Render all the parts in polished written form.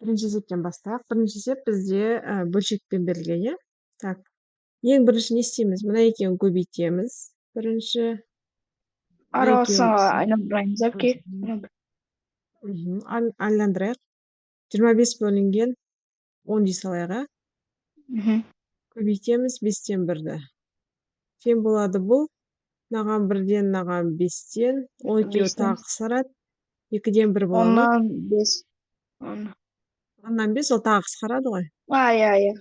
Birinchi eseптен бастайық. Birinchi esep бізде бөлшекпен берілген, иә? Так. Ең бірінші не істейміз? Мына екеуін көбейтеміз. Бірінші мына екеуін айналдырайымыз, әпке. айналдырайық. 25 бөлінген 10 дей салайық, а? Көбейтеміз 5-тен 1-ді. Тең болады бұл. Мынаған 1-ден, мынаған 5-тен. Ол екеуі тағы қысқарады. 2-ден 1 бола ма? 10-нан 5 ол тағы қысқарады ғой. Иә.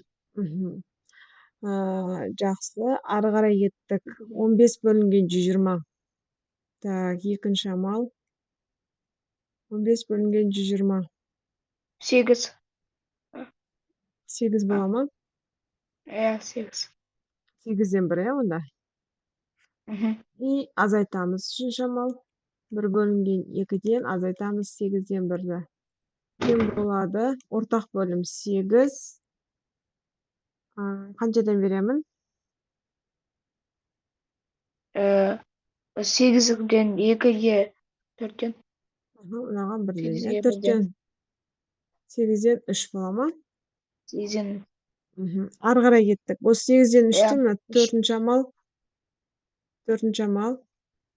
Жақсы. Ары қарай кеттік. 15 бөлінген 120. Так, екінші амал. 15 бөлінген 120. 8. 8 бола ма? Иә, 8. 8-ден 1, иә, онда. И азайтамыз. Үшінші амал. 1 бөлінген 2-ден азайтамыз 8-ден 1-ді. Тең болады. Ортақ бөлім 8. Қаншадан беремін? 8-ден 2-ге 4-тен. Мынаған 1-ден, 4-тен. 8-ден 3 бола ма? 8-ден. Ары қарай кеттік. Осы 8-ден 3-ті мына 4-ші амал.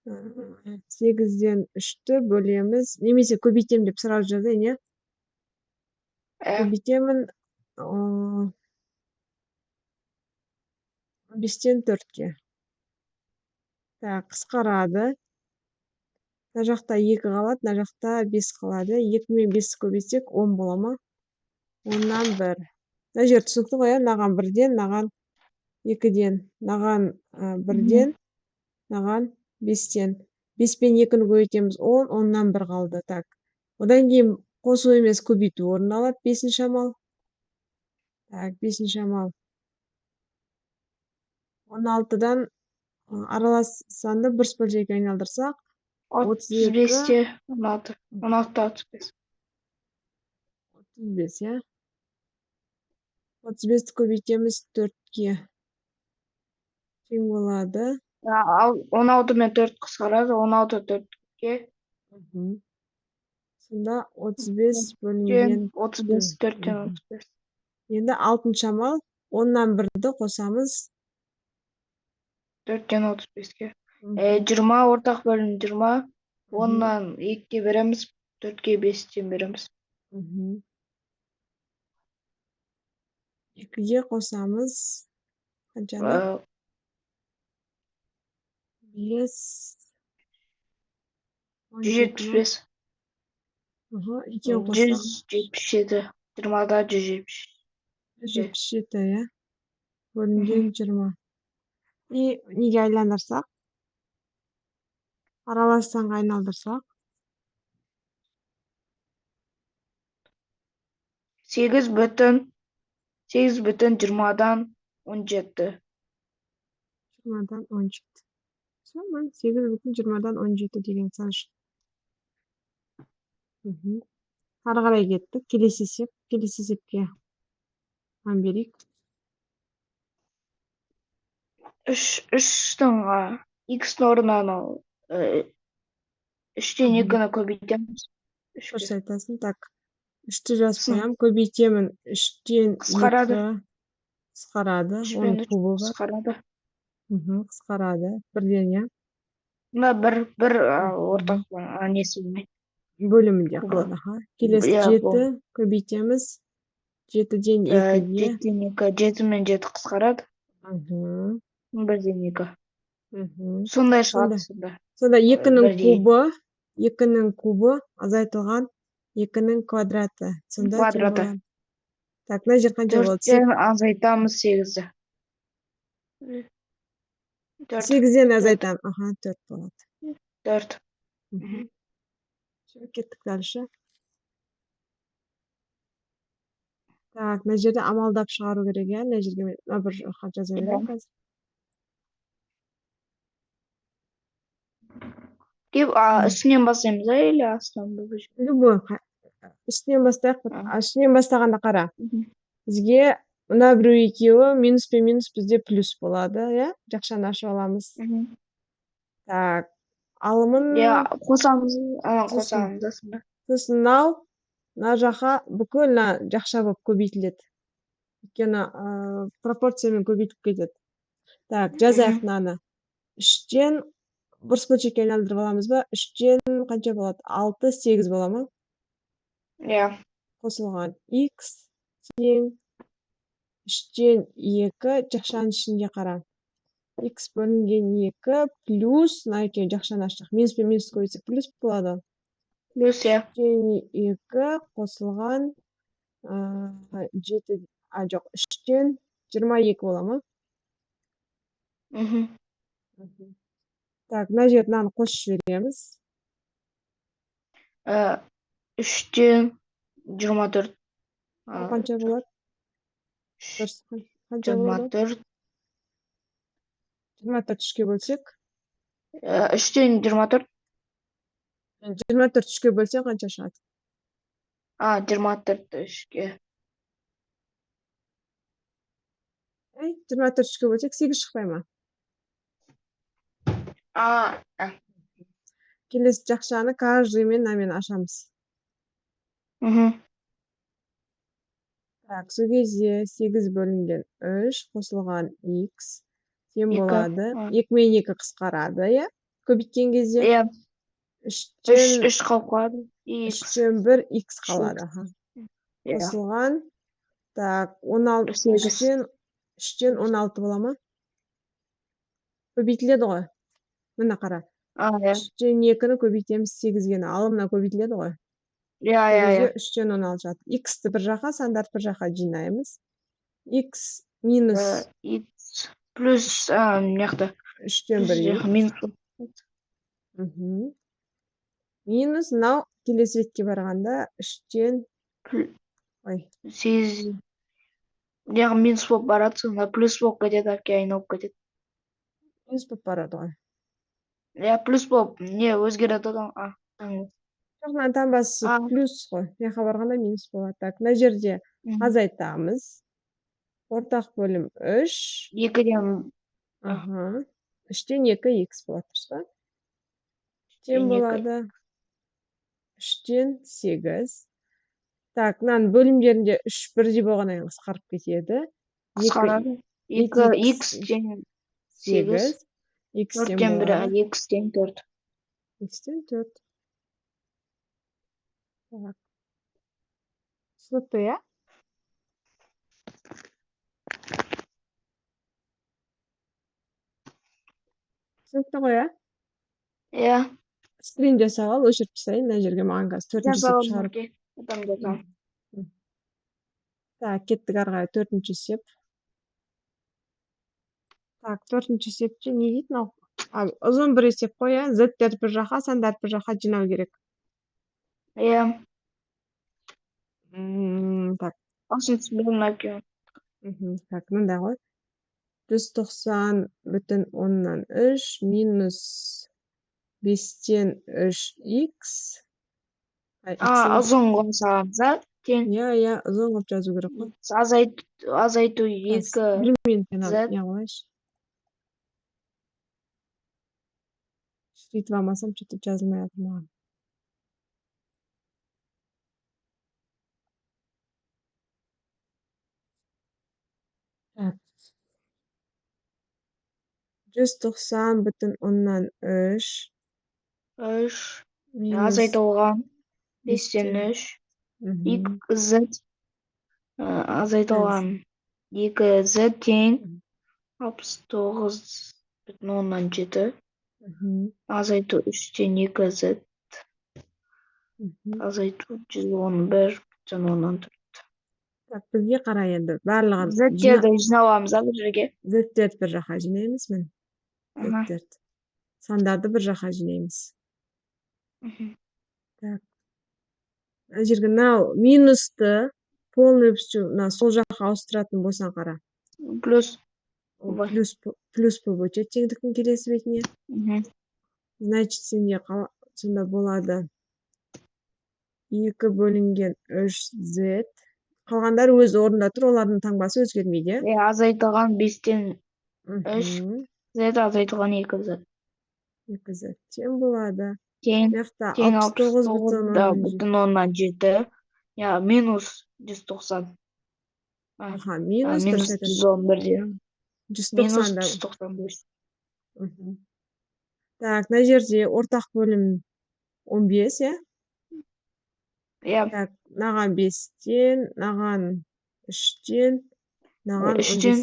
8-ден 3-ті бөлеміз. Немесе көбейтем деп сразу жазайын, иә? Көбейтемін 5-тен 4-ке. Так, қысқарады. Мына жақта 2 қалады, мына жақта 5 қалады. 2 мен 5-ті көбейтсек 10 бола ма? 10-нан 1. Мына жер түсінікті ғой, мынаған 1-ден, мынаған 2-ден, мынаған 1-ден, мынаған 5-тен. 5 пен 2-ні көбейтеміз 10, 10-нан 1 қалды. Так. Одан кейін қосу емес көбейту орын алады. 5-ші амал. Так, 5-ші амал. 16-дан аралас санды бір бөлшекке айналдырсақ, 35-те 16. 35. 35, иә? 35-ті көбейтеміз 4-ке. Тең болады. 16 мен 4 қысқарады, 16 4-ке. Сонда 35 бөлінген 35, 4-тен 35. Енді 6-шы амал. 10-нан 1-ді қосамыз. 4-тен 35-ке. 20 ортақ бөлім 20. 10-нан 2-ге береміз, 4-ге 5-тен береміз. 2-ге қосамыз. Қаншаны? 5. 175. 2-ге қоссақ. 177. 20-да 170. 177, иә? Бөлінген 20. И неге айландырсақ? Аралас санға айналдырсақ. 8 бүтін 20-дан 17. 20-дан 17. Соны 8 бүтін 20-дан 17 деген сан шықты. Ары қарай кеттік. Келесі есепке берейік. 3-тің x-тің орнына 3-тен 2-ні көбейтеміз. Дұрыс айтасың. Так. 3-ті жазып қоям. Көбейтемін. 3-тен 2 қысқарады. 10 кубы бар. Қысқарады. 1-ден, иә? Мына бір ортақ несі болмайды. Бөлімінде қалады. Келесі 7 көбейтеміз. 7-ден 2-ге. 7 мен 7 қысқарады. 1-ден 2. Сондай шығады. Сонда 2-нің кубы азайтылған 2-нің квадраты. Квадраты. Так, мына жер қанша болады? 4-тен азайтамыз 8-ді. 8-ден азайтамыз. 4 болады. 4. Кеттік дальше. Так, мына жерде амалдап шығару керек, иә? Мына жерге бір хат жаза берейін қазір. Үстінен бастаймыз, или астынан? Любой. Үстінен бастайық. Үстінен бастағанда қара. Бізге мына біреу екеуі минус пен минус бізде плюс болады, иә? Жақшаны ашып аламыз. Так, алымын... Қосамыз. Сосын мынау мына жака бүкүл жакша болуп көбөйтүлөт. Өйткөнү пропорция менен көбөйтүп кетет. Так, жазайык мынаны. 3-тен бурус бөлчөккө айландырып аламызбы? 3-тен канча болот? 6, 8 болому? Иә. Косулган x тең 3-тен 2 жакшанын ичинде кара. X бөлүнгөн 2 плюс мына экөө жакшаны ачтык. Минус менен минус көбөйтсөк плюс болот. Плюс, иә. 3-тен 2 косулган 7, жок, 3-тен 22 болому? Так, мына жерде мынаны кошуп жиберемиз. 3-тен 24. Канча болот? Дұрыс, канча болот? 24. 24 3-кө бөлсөк? 3-тен 24. 24 3-кө бөлсөң канча чыгат? 24 3-кө. 24 3-кө бөлсөк 8 чыкпайбы? Келесі жакшаны каждый менен ашамыз. Так, сол кезде 8 бөлүнгөн 3 косулган x тең болады. 2 менен 2 кыскарады, э? Көбүйткөн кезде. Иә. 3-тен 3 калып калады. 3-тен 1 x калады. Иә. Косулган. Так, 16 3-тен 16 болому? Көбөйтүлөдү го. Мына кара. 3-тен 2-ни көбөйтөмүз 8-ге. Ал мына көбөйтүлөдү го. Иә. 3-тен 16 чыгат. X'ти бир жака, сандарды бир жака жыйнайбыз. X минус X плюс мынакта 3-тен 1 x. минус. Минус мынау келесі бетке барганда 3-тен 8. Мынагы минус болуп барат, сонда плюс болуп кетет, аке айналып кетет. Минус болуп барат го. Иә, плюс болуп, не өзгөрөт да. Жок, мына тамбасы плюс го. Мыяка барганда минус болот. Так, мына жерде азайтамыз. Ортак бөлүм 3. 2-ден 3-тен 2 x болот, турсузбу? Тең болады 3-тен 8. Так, мынанын бөлүмдөрүндө 3 бирдей болгондон кийин кыскарып кетеди. Кыскарады. 2x тең 8. X тең 4-тен 1 болот. x тең 4. X тең 4. Так. Түсүнүктүү, э? Түсүнүктүү го, э? Иә. Скрин жасап ал, өчүрүп тастайын. Мына жерге маган казыр 4-нчү сеп чыгарып. Так, кеттик ары карай 4-нчү сеп. Так, 4-нчү сепчи не дейт мынау? Узун бир эсеп кой, э? З'терди бир жака, сандарды бир жака жыйнау керек. Иә. Так. Ошентип билем аке. Так, мындай кой. 190,3 минус 5-тен 3x. Узун кылып саламыз, тең. Иә, узун кылып жазуу керек го. Азайтуу 2 z. Не кылайынчы? Шрифт алмасам, что-то жазылмай атат мага. Так. 190,3 азайтылган 5-тен 3 z азайтылган 2 z тең 69,7. Азайтуу 3-тен 2 z азайтуу 111,4. Так, бизге кара эndi баардыгын З'терди жыйнабыз бир жерге. З'терди бир жака жыйнайбыз мен. З'терди. Сандарды бир жака жыйнайбыз. Так. Ана жерге мынау минусты полностью мына сол жака ауыстыратын болсоң кара. Плюс. Плюс болуп өтөт теңдиктин келесі бетине. Значит, сенде сонда болады 2 бөлүнгөн 3z. Калгандары өз ордунда тур, олардын таңбасы өзгөрмөйт, э? Азайтылган 5-тен 3 z азайтылган 2 z. 2 z тең болады. Тең 69,7. минус 190. Аха, минус дұрыс Минус айтасың. 111 деймін. Минус 190-да. 195. Мгм. Так, мына жерде ортақ бөлім 15, иә? Иә, Так, мынаған 5-тен, мынаған 3-тен, мынаған 3-тен.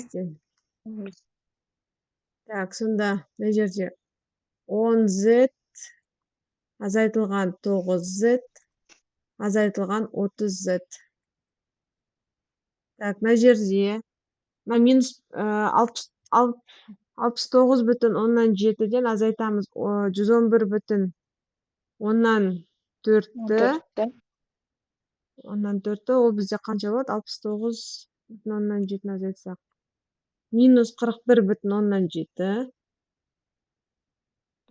15-тен. Так, сонда мына жерде 10z азайтылған 9z азайтылған 30z. Так, мына жерде мына минус 69,7-ден азайтамыз 111,4-ті. Оннан 4-ті, ол бізде қанша болады? 69,7-ні азайтсақ. Минус 41,7.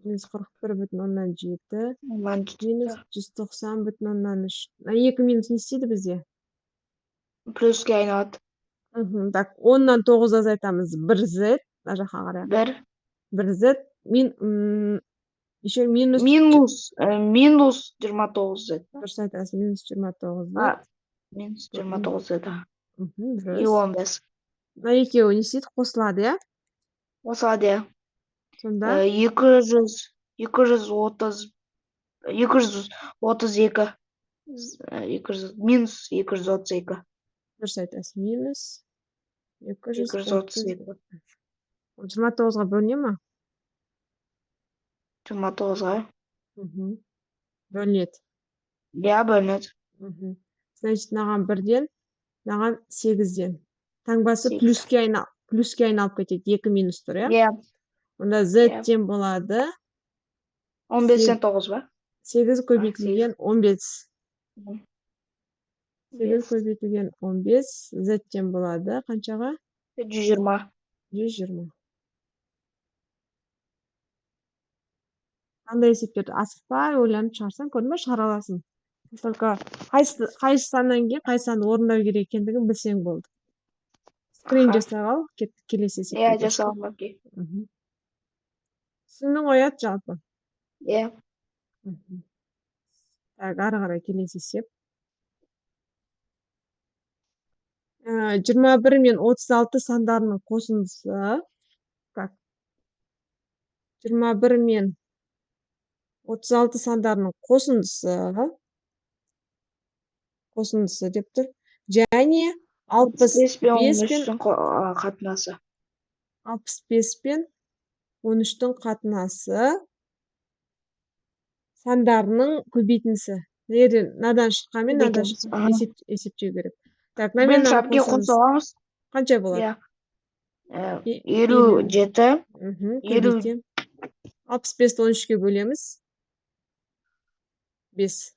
Минус 41,7. Минус 190,3. 2 минус не істейді бізде? Плюске айналады. Так, 10-нан 9 азайтамыз 1z. Мына жаққа қарай. 1z. Еще минус 29z. дұрыс айтасың, минус 29z. Минус 29z. Дұрыс. И 15. Мына екеуі не істейді? Қосылады, иә? Қосылады, иә. Сонда 232. Минус 232. дұрыс айтасың. Минус 232. 232. 29-ға бөліне ма? 29-ға. Бөлінеді. Иә, бөлінеді. Значит, мынаған 1-ден, мынаған 8-ден. Таңбасы 8. плюске айналып кетеді. 2 минус тұр, иә? Иә. Онда z-тен болады. 15-тен 9 ба? 8 көбейтілген 15. 8 көбейтілген 15. Z-тен болады. Қаншаға? 120. 120. Қандай есептерді асықпай ойланып шығарсаң, көрдің бе, шығара аласың. Только қайсы саннан кейін қай санды орындау керек екендігін білсең болды. Скрин жасап ал, келесі есепке Иә, көшіп. жасалам, окей. Түсіндің ғой, жалпы. Иә. Так, ары қарай келесі есеп. 21 мен 36 сандарының қосындысы. Так. 21 мен 36 сандарының қосындысы деп тұр. Және 65 пен 13-тің қатынасы. 65 пен 13-тің қатынасы сандарының көбейтіндісі. Надан шыққанмен надан есептеу керек. Так, Бірінші әпке қоса аламыз. Қанша болады? 57. Көбейтем. 65-ті 13-ке бөлеміз. 5.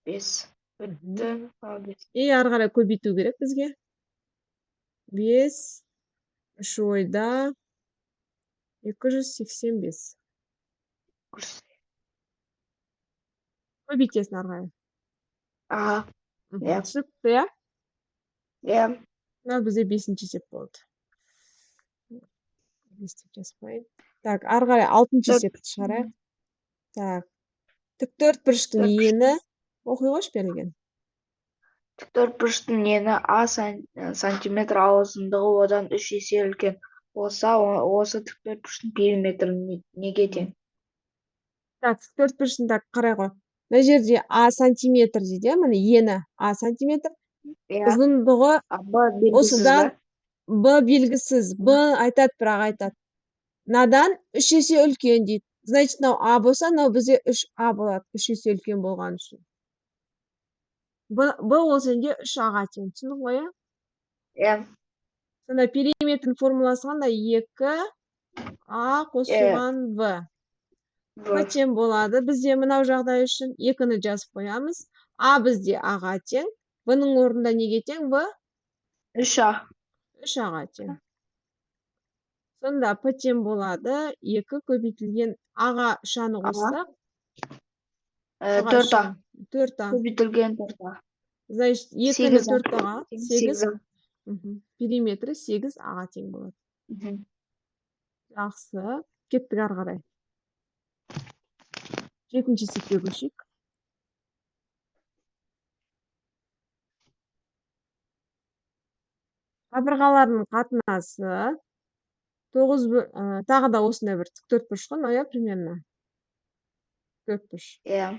5. И ары қарай көбейту керек бізге. 5. 3 ойда 285. Көбейтесің ары қарай. Түсінікті, иә? Иә. Мына бізде 5-ші есеп болды. Так, ары қарай 6-ші есепті шығарайық. Так. Тіктөртбұрыштың ені оқи қойшы берілген. Тіктөртбұрыштың ені А сантиметр, ал ұзындығы одан 3 есе үлкен болса, осы тіктөртбұрыштың периметрі неге тең? Так, тіктөртбұрышында қарай қой. Мына жерде А сантиметр дейді, міне ені А сантиметр. Ұзындығы осыдан Б белгісіз. Б айтады, бірақ айтады. Надан 3 есе үлкен дейді. Значит, мынау А болса, мынау бізде 3А болады. 3 есе үлкен болған үшін. Б ол сенде 3А-ға тең. Түсіндің ғой, иә? Иә. Сонда периметрдің формуласы қандай? 2А қосылған В. В тең болады. Бізде мынау жағдай үшін 2-ні жазып қоямыз. А бізде А-ға тең. В-ның орнында неге тең? В 3А. 3А-ға тең. Сонда П тең болады. 2 көбейтілген А-ға 3А-ны қоссақ. 4А. 4А. Көбейтілген 4А. Значит, 2-ні 4А 8. Периметрі 8А-ға тең болады. Жақсы. Кеттік ары қарай. 7-ші есепке көшейік. Қабырғалардың қатынасы 9 тағы да осындай бір тіктөртбұрыш қой, мынау, иә, примерно. Төртбұрыш. Иә.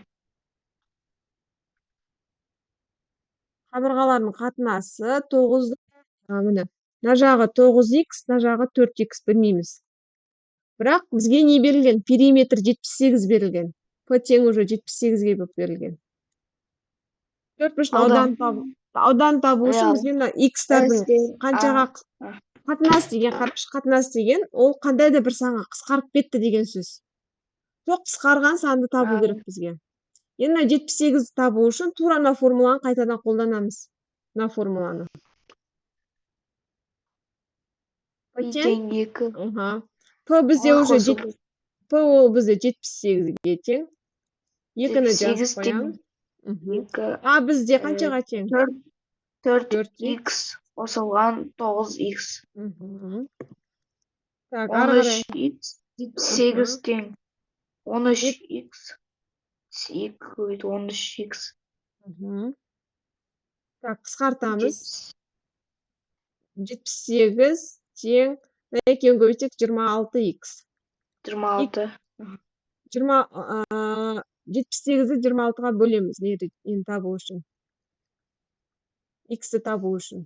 Қабырғалардың қатынасы 9, міне. Мына жағы 9х, мына жағы 4х білмейміз. Бірақ бізге не берілген? Периметр 78 берілген. П тең уже 78-ге болып берілген. Төртбұрыштың ауданын табу үшін бізге мына х-тардың қаншаға қатынас деген қатынас деген ол қандай да бір санға қысқарып кетті деген сөз. Сол қысқарған санды табу керек бізге. Енді 78-ді табу үшін тура мына формуланы қайтадан қолданамыз. Мына формуланы. П тең 2. П бізде уже П ол бізде 78-ге тең. 2-ні жазып қоямыз. А бізде қаншаға тең? 4х қосылған 9х. Так, ары қарай. 13х тең 13х. 13х. Так, қысқартамыз. 78 тең, екеуін көбейтсек 26х. 26. 78-ді 26-ға бөлеміз, нені табу үшін. Х-ті табу үшін.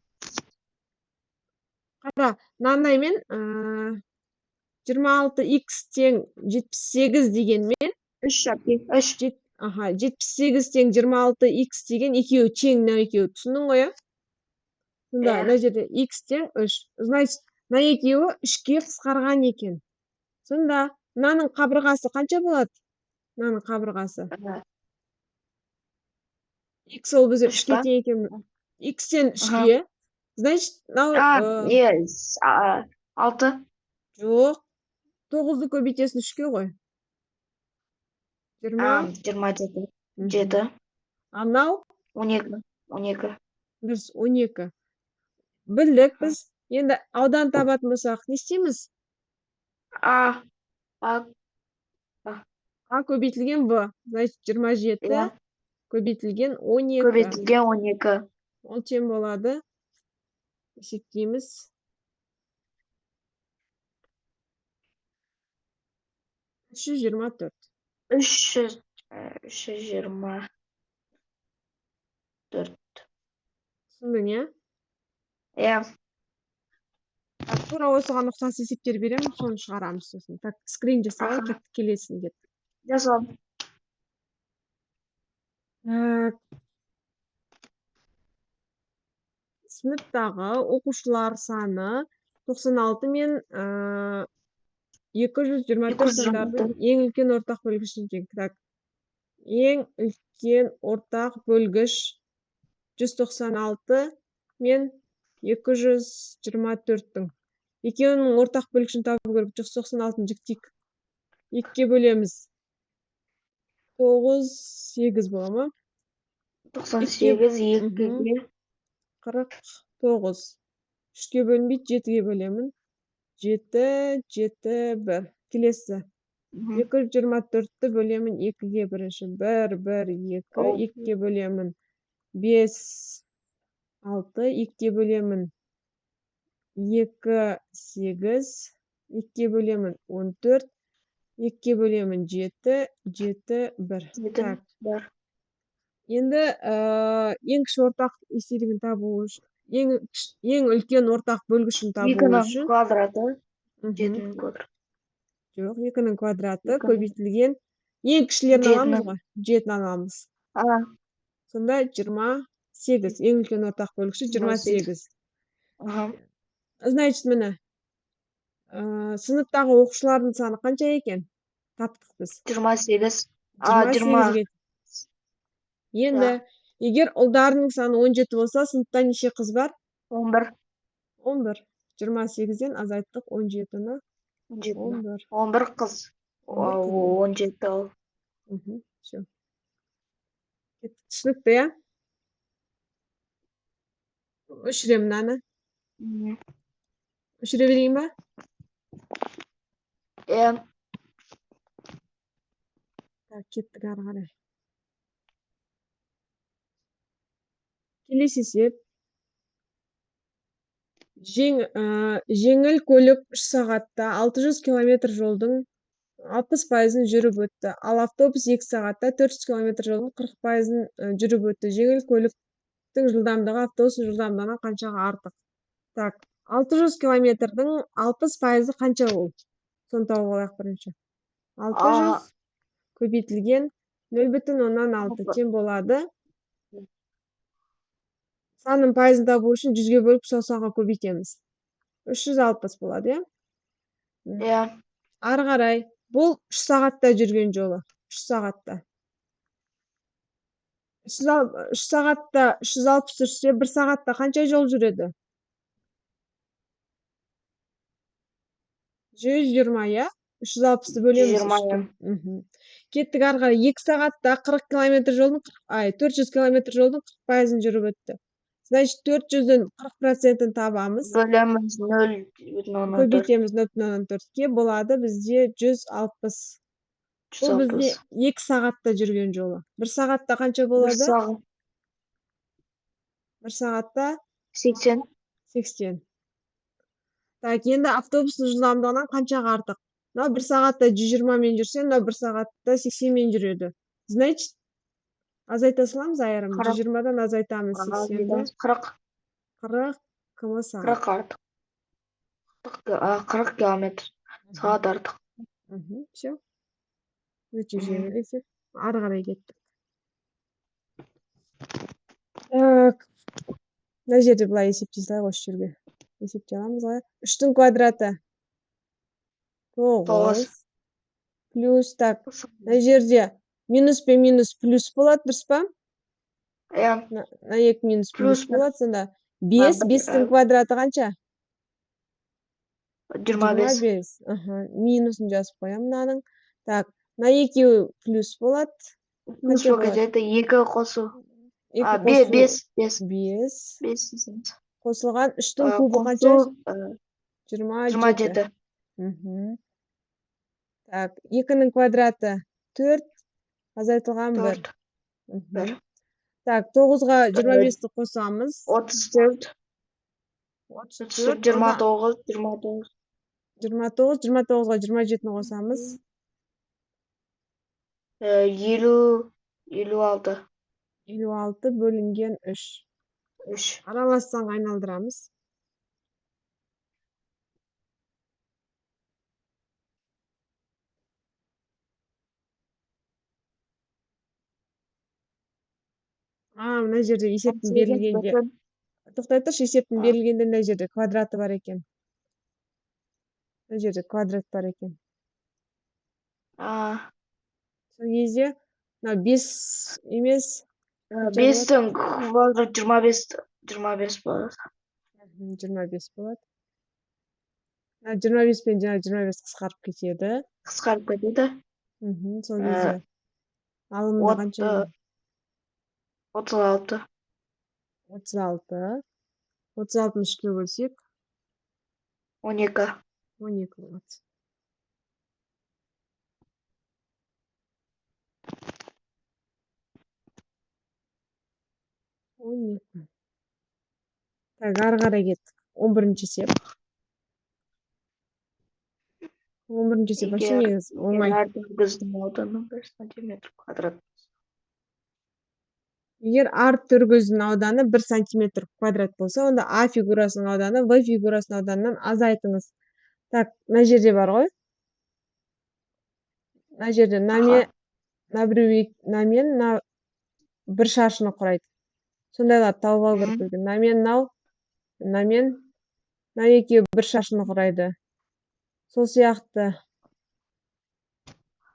Қара, мынандаймен 26х тең 78 дегенмен 78 тең 26х деген екеуі тең, мына екеуі. Түсіндің ғой, иә? Сонда мына жерде х тең 3. Значит, мына екеуі 3-ке қысқарған екен. Сонда мынаның қабырғасы қанша болады? Мынаның қабырғасы. Х ол бізде 3-ке тең екен. Х-тен 3-ке. Значит, 6. Жоқ. 9-ды көбейтесің 3-ке ғой. 27. А мынау? 12. Біз 12. Білдік біз. Енді аудан табатын болсақ, не істейміз? А көбейтілген В. Значит, 27 көбейтілген 12. Көбейтілген 12. Ол тең болады. Есептейміз. 324. 324. Түсіндің, иә? Иә. Тура осыған ұқсас есептер беремін, соны шығарамыз сосын. Так, скрин жасалайық, келесін кет. Жасалам. Сыныптағы оқушылар саны 96 мен 224 сандардың ең үлкен ортақ бөлгішін тең. Так, ең үлкен ортақ бөлгіш 196 мен 224-тің. Екеуінің ортақ бөлгішін табу керек. 196-ны жіктейік. 2-ге бөлеміз. 9, 8 бола ма? 98, 2-ге. 49. 3-ге бөлінбейді, 7-ге бөлемін. 7, 7, 1. Келесі. 224-ті бөлемін 2-ге бірінші. 1, 1, 2. 2-ге бөлемін 5, 6. 2-ге бөлемін 2, 8. 2-ге бөлемін 14. 2-ге бөлемін 7, 7, 1. Так. Енді ең кіші ортақ есебін табу үшін, ең үлкен ортақ бөлгішін табу үшін. 2-ның квадраты, 7-ның квадраты. Жоқ, 2-ның квадраты көбейтілген. Ең кішілерін аламыз ғой? 7-ні аламыз. Сонда 28. Ең үлкен ортақ бөлгіші 28. Значит, міне. Сыныптағы оқушылардың саны қанша екен? Таптық біз. 28. 28-ге. Енді, егер ұлдарының саны 17 болса, сыныпта неше қыз бар? 11. 11. 28-ден азайттық 17-ні. 11 қыз. 17 ол. Все. Түсінікті, иә? Өшірем мынаны. Өшіре берейін ба? Иә. Так, кеттік ары қарай. Келесі есеп. жеңіл көлік 3 сағатта 600 км жолдың 60%-ын жүріп өтті, ал автобус 2 сағатта 400 км жолдың 40%-ын жүріп өтті. Жеңіл көліктің жылдамдығы автобустың жылдамдығынан қаншаға артық? Так, 600 км-дің 60%-ы қанша ол? Соны тауып алайық бірінші. 600 көбейтілген 0,6 тең болады. Санның пайызын табу үшін 100-ге бөліп саусаққа көбейтеміз. 360 болады, Иә. Ары қарай. Бұл 3 сағатта жүрген жолы. 3 сағатта. 3 сағатта 360 жүрсе, 1 сағатта қанша жол жүреді? 120, я? 360-ты бөлеміз 3-тен. Кеттік ары қарай. 2 сағатта 40 км жолдың 400 км жолдың 40%-ын жүріп өтті. Значит, 400-дің 40%-ін табамыз. Бөлеміз 0,14. Көбейтеміз 0,14-ке болады бізде 160. Бұл бізде 2 сағатта жүрген жолы. 1 сағатта қанша болады? 1 сағатта 80. 80. Так, енді автобустың жылдамдығынан қаншаға артық? Мынау 1 сағатта 120-мен жүрсе, мынау 1 сағатта 80-мен жүреді. Значит, азайта саламыз айырым. 120-дан азайтамыз 80-ді. 40. 40 км сағат. 40 артық. 40 км сағат артық. Все. Өте жеңіл есеп. Ары қарай кеттік. Так. Мына жерде былай есептей салайық осы жерге. Есептей аламыз ғой. 3-тің квадраты 9 плюс, так, мына жерде минус пен минус плюс болады, дұрыс па? Иә. Мына 2 минус плюс болады, сонда 5, 5-тің квадраты қанша? 25. Минусын жазып қоямын мынаның. Так, мына 2 плюс болады. Плюс кетеді, 2 қосу. 5. 5. Қосылған 3-тің кубы қанша? 27. Так, 2-нің квадраты 4, азайтылған 1. Так, 9-ға 25-ті қосамыз. 34. 29. 29-ға 27-ні қосамыз. 56. 56 бөлінген 3. Аралассанға айналдырамыз. Мына жерде есептің берілгенде. Тоқтай тұршы, есептің берілгенде мына жерде квадраты бар екен. Мына жерде квадрат бар екен. Сол кезде, 5 емес. 5-тің квадрат 25 болады. 25 болады. 25 пен 25 қысқарып кетеді. Сол кезде. Алымында қанша? 36. 36. 36-ны 3-ке бөлсек? 12. 12 болады. Так, ары қарай кеттік. 11-ші есеп. 11-ші есеп вообще негіз оңай. Әр дүргіздің ауданы 1 см квадрат. Егер ар түргіздің ауданы 1 см квадрат болса, онда А фигурасының ауданы В фигурасының ауданынан азайтыңыз. Так, мына жерде бар ғой. Мына жерде намен бір шаршыны құрайды. Сондайлар тауып алу керек екен. Намен екеуі бір шаршыны құрайды. Сол сияқты.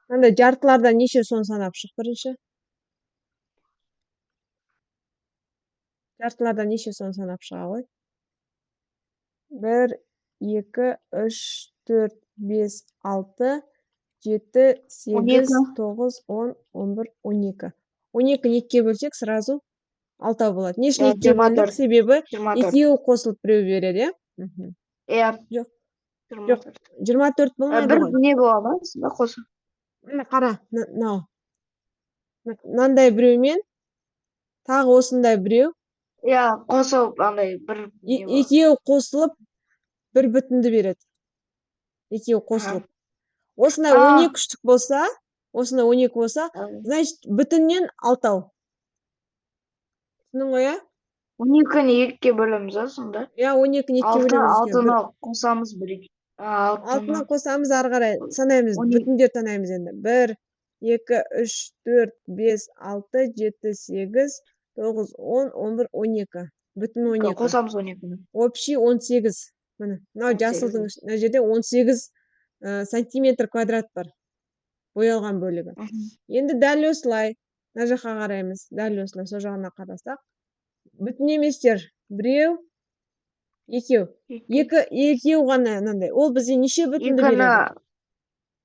Мынандай жартыларда неше соны санап шық бірінші. Жартыларда неше соны санап шыға ғой. 1, 2, 3, 4, 5, 6, 7, 8, 9, 10, 11, 12. 12-ні 2-ке бөлсек, сразу 6 болады. Не үшін 2-ке бөлдік? Себебі екеуі қосылып біреу береді, иә? Жоқ. 24 болмайды ғой. Бір не болады ма? Қосу. Мына қара, мынау. Мынандай біреумен тағы осындай біреу Иә, қосып андай бір не бар. Екеуі қосылып бір бүтінді береді. Екеуі қосылып. Осындай 12 штук болса, осындай 12 болса, значит, бүтіннен 6. Түсінің ғой, 12-ні 2-ге бөлеміз, сонда? иә, 12-ні 2-ге 6, бөлеміз. 6-ны қосамыз 1-ге. 6-ны қосамыз, ары қарай санаймыз, 12. бүтіндер санаймыз енді. 1, 2, 3, 4, 5, 6, 7, 8, 9, 10, 11, 12. Бүтін 12. Қосамыз 12-ні. Общий 18. Міне, мынау 18. жасылдың мына жерде 18 сантиметр квадрат бар. Боялған бөлігі. Енді дәл осылай, мына жаққа қараймыз. Дәл осылай, сол жағына қарасақ. Бүтін еместер. Біреу, екеу. Екеу ғана мынандай. Ол бізге неше бүтінді береді?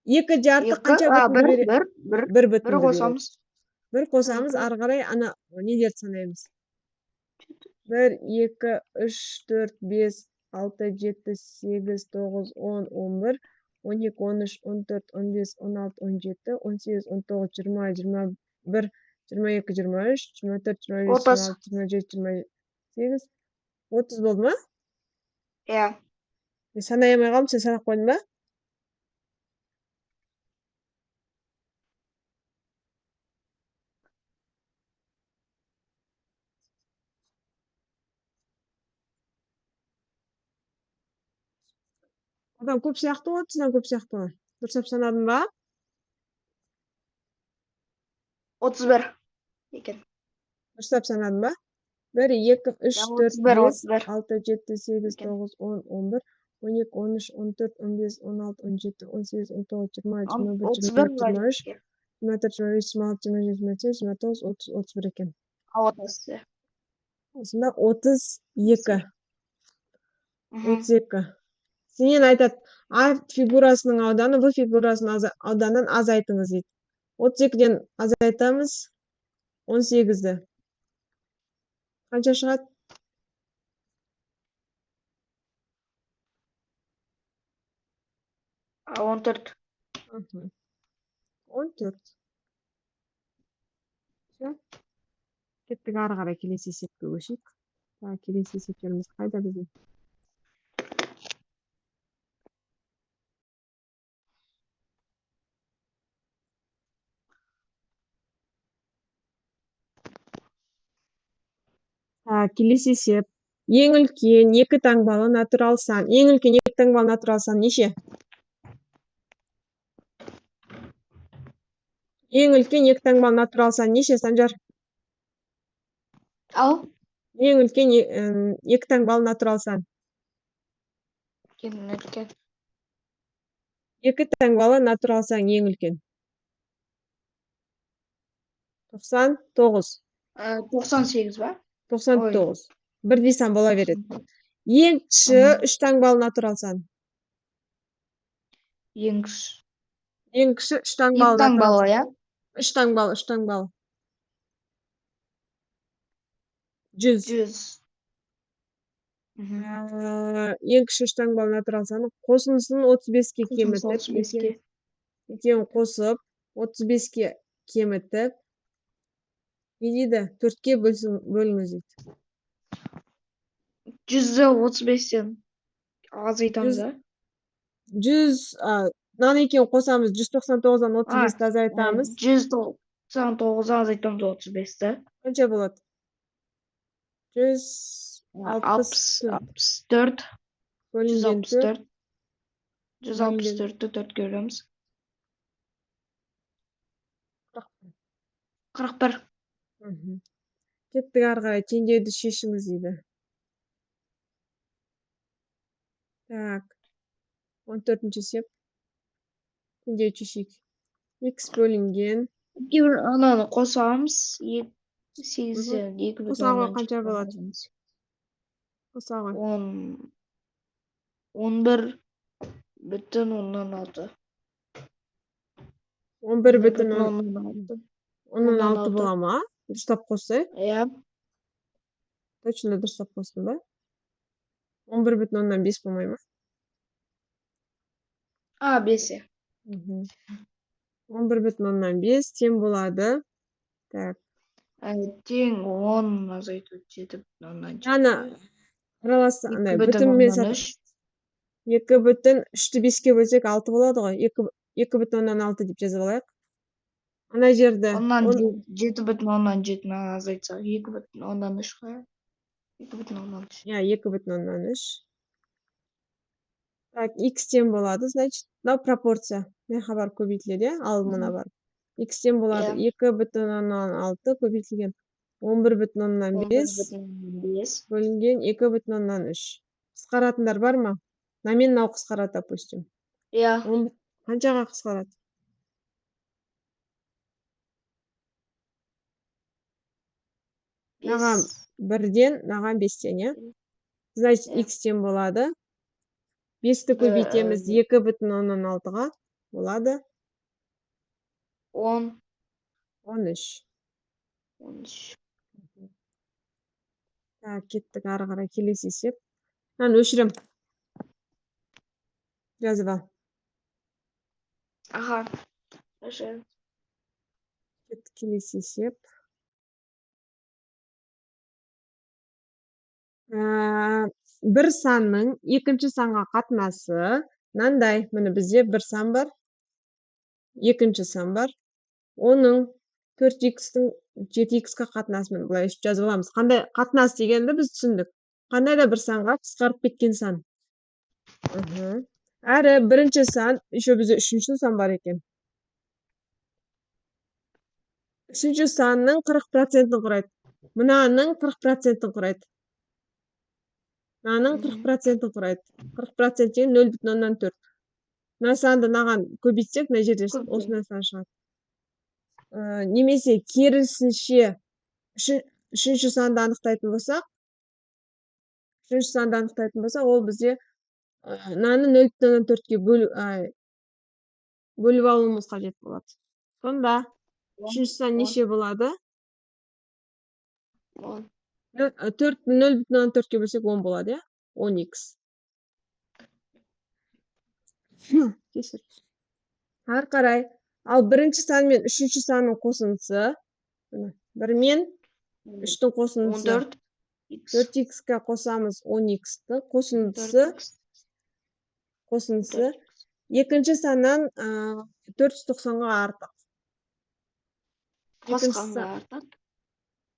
2 жарты қанша бүтінді береді? 1 бүтінді береді. 1 қосамыз, ары қарай ана нелерді санаймыз. 1, 2, 3, 4, 5, 6, 7, 8, 9, 10, 11, 12, 13, 14, 15, 16, 17, 18, 19, 20, 21, 22, 23, 24, 25, 26, 27, 28, 30 болды ма? Иә. Санай алмай қалдым, сен санап қойдың ба? Одан көп сияқты ғой, 30-дан көп сияқты ғой. Дұрыстап санадың ба? 31 екен. Дұрыстап санадың ба? 1, 2, 3, 4, 5, 6, 7, 8, 9, 10, 11, 12, 13, 14, 15, 16, 17, 18, 19, 20, 21, 22, 23, 24, 25, 26, 27, 28, 29, 30, 31 екен. 30. Осында 32. 32. Сенен айтады, А фигурасының ауданы В фигурасының ауданын азайтыңыз дейді. 32-ден азайтамыз 18-ді. Қанша шығады? 14. 14. Кеттік ары қарай келесі есепке көшейік. Келесі есептеріміз қайда біздің? Келесі есеп. Ең үлкен 2 таңбалы натурал сан. Ең үлкен 2 таңбалы натурал сан неше? Ең үлкен 2 таңбалы натурал сан неше, Санжар? Ал? Ең үлкен 2 таңбалы натурал сан. Ең үлкен. 2 таңбалы натурал сан ең үлкен. 99. 98 ба? 99. Бірдей сан бола береді. Ең кіші 3 таңбалы натурал сан. Ең кіші. Ең кіші 3 таңбалы натурал сан. иә? 3 таңбалы, 3 таңбалы. 100. 100. Ең кіші 3 таңбалы натурал саны қосындысын 35-ке кемітіп, екеуін қосып, 35-ке кемітіп, не дейді? 4-ке бөліңіз дейді. 100-ді 35-тен азайтамыз, а? 100, мынаны екеуін қосамыз, 199-дан 35-ті азайтамыз. 199-дан азайтамыз 35-ті. Қанша болады? 164. 164. 164-ті 4-ке бөлеміз. 41. Кеттік ары қарай теңдеуді шешіңіз дейді. Так. 14-ші есеп. Теңдеуді шешейік. X бөлінген. Ананы қосамыз. 8-ден 2 қоса ғой қанша болады? Қоса ғой. 11 бүтін 16. 11 бүтін 16 бола ма? Дұрыстап қоссай? Иә. Точно дұрыстап қостың ба? 11 бүтін 5 болмай ма? 5. 11 бүтін 5 тең болады. Так. тең 10 азайтуу 7,7. Аны аралас андай 2,3. бүтүнмен сатып 2,3-ті 5-ке бөлсек 6 болады ғой. 2,6 деп жазып алайық. Ана жерде Ondan 7,7'ni azaltsak 2,3'ға 2,3. 2,3. Так, x-тен болады, значит, мынау пропорция. Мына бар көбейтіледі, ал мына бар. X-тен болады 2,6 көбейтілген 11,5 11,5 бөлінген 2,3. Қысқаратындар бар ма? Мынау қысқарады, допустим. иә Қаншаға қысқарады? Мынаған 1-ден, мынаған 5-тен, иә? Значит, x-тен болады. 5-ті көбейтеміз 2,6-ға болады. 13. Так, кеттік ары қарай келесі есеп. Мен өшірем. Жазып ал. аха Хорошо. Кеттік келесі есеп. Бір санның екінші санға қатынасы мынандай. Міне бізде бір сан бар, екінші сан бар. Оның 4x-тің 7x-қа қатынасымен былай жазып аламыз. Қандай қатынас дегенді біз түсіндік. Қандай да бір санға қысқарып кеткен сан. Әрі бірінші сан, еще бізде үшінші сан бар екен. Үшінші санның 40%-ін құрайды. Мынаның 40%-ін құрайды. Мынаның 40%-ін құрайды. 40% деген 0,4. Мына санды мынаған көбейтсек, мына жерде осындай сан шығады. Немесе керісінше үшінші санды анықтайтын болсақ, ол бізде мынаны 0,4-ке бөліп алуымыз қажет болады. Сонда үшінші сан неше болады? 0,4-ке бөлсек 10 болады, иә? 10x. Ары қарай. Ал бірінші сан мен үшінші санның қосындысы, 1 мен 3-тің қосындысы 4x-қа қосамыз 10x-ті, қосындысы екінші саннан 490-ға артық.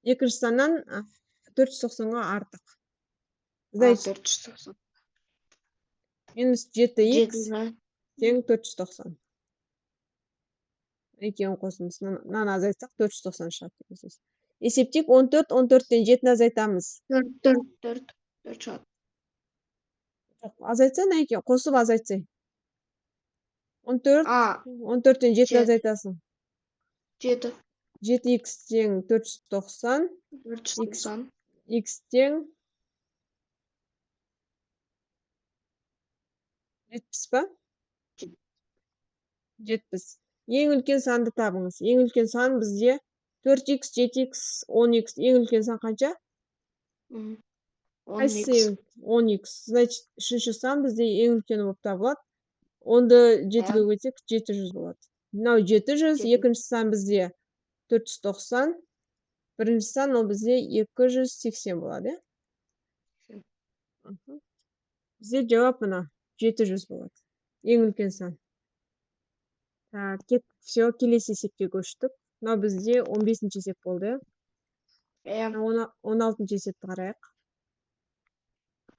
Екінші саннан 490-ға артық. 490 минус 7x тең 490. Екеуін қосындысын азайтсақ 490 шығады. Есептейік, 14-тен 7-ні азайтамыз. 4 шығады. Азайтса, екеуін қосып азайтсай. 14-тен 7-ні азайтасың. 7x тең 490. X тең 70 па? 70. Ең үлкен санды табыңыз. Ең үлкен сан бізде 4x, 7x, 10x. Ең үлкен сан қанша? 10x. Значит, үшінші сан бізде ең үлкені болып табылады. 10-ды 7-ге бөлсек 700 болады. Мынау 700, екінші сан бізде 490. Бірінші сан ол бізде 280 болады, иә? Бізде жауап мына 700 болады. Ең үлкен сан. Все, келесі есепке көштік. Мынау бізде 15-ші есеп болды. 16-ші есепті қарайық.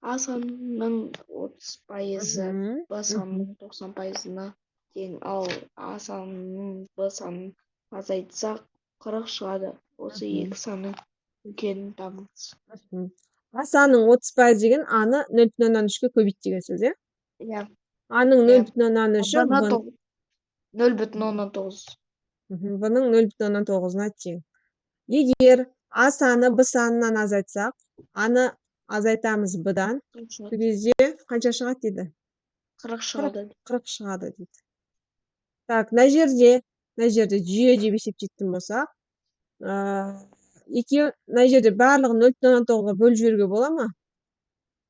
А санның 30%, Б санның 90%-на тең, ал А санның Б санын азайтсақ 40 шығады. Осы екі санның үлкенін табыңыз. А санның 30% деген А-ны 0,3-ке көбейт деген сөз, иә? Иә. А-ның 0,3-і 0,19. Бұның 0,19-на тең. Егер А саны Б санынан азайтсақ, А-ны азайтамыз Б-дан, сол кезде қанша шығады дейді? 40 шығады. 40 шығады дейді. Так, мына жерде жүйе деп есептейтін болсақ, мына жерде барлығын 0,9-ға бөліп жіберуге бола ма?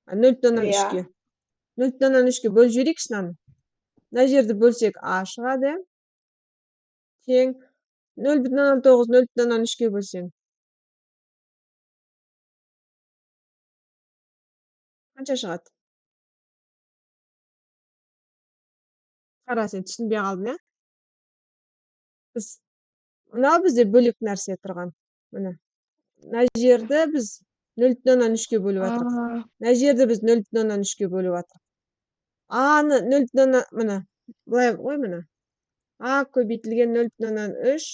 0,3-ке. 0,3-ке бөліп жіберейікші мынаны. Мына жерді бөлсек А шығады. Тең 0,9 0,3-ке бөлсең Канча чыгат? Кара, сен түшүнбөй калдың, э? Биз мына бизде бөлөк нерсе турган. Мына. Мына жерде биз 0,3-кө бөлүп атырбыз. Мына жерде биз 0,3-кө бөлүп атырбыз. Аны 0,, мына. Былай кой мына. А көбөйтүлгөн 0,3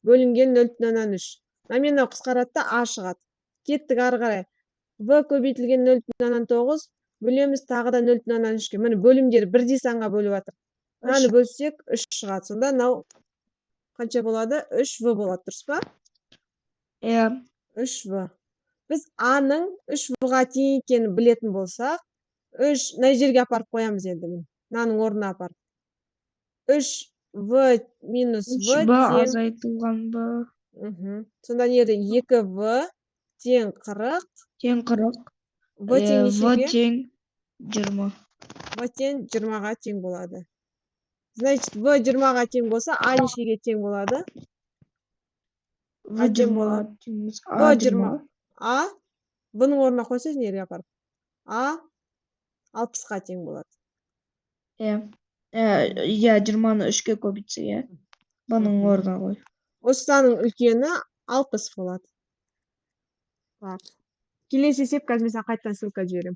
бөлүнгөн 0,3. Мына мен кыскарат да А чыгат. Кеттик ары карай. В көбөйтүлгөн 0,9 бөлөмүз тагы да 0,3-кө. Мына бөлүмдер бирдей санга бөлүп атыр. Мынаны бөлсөк 3 чыгат. Сонда мынау канча болот? 3В болот, дуруспу? 3В. Биз Аның 3Вга тең экенин билетін болсак, 3 мына жерге апарып коябыз энди. Мынаның ордуна апарып. 3В минус В 3В тең. азайтылганбы? Сонда эмне жерде 2В тең 40. Тең 40. В тең В нечеге? тең 20. В тең 20га тең болады. Значит, В 20га тең болса, А нечеге тең болады? В 20га тең эмес, В А 20. 20. А Б'нын ордуна койсоз эмне жерге апарып? А 60га тең болот. Иә, 20-ны 3-кө көбөйтсөк, э? Б'нын ордуна кой. Осунун үлкөнү 60 болот. Так. Келесі эсепке мен сага кайрадан ссылка жиберем.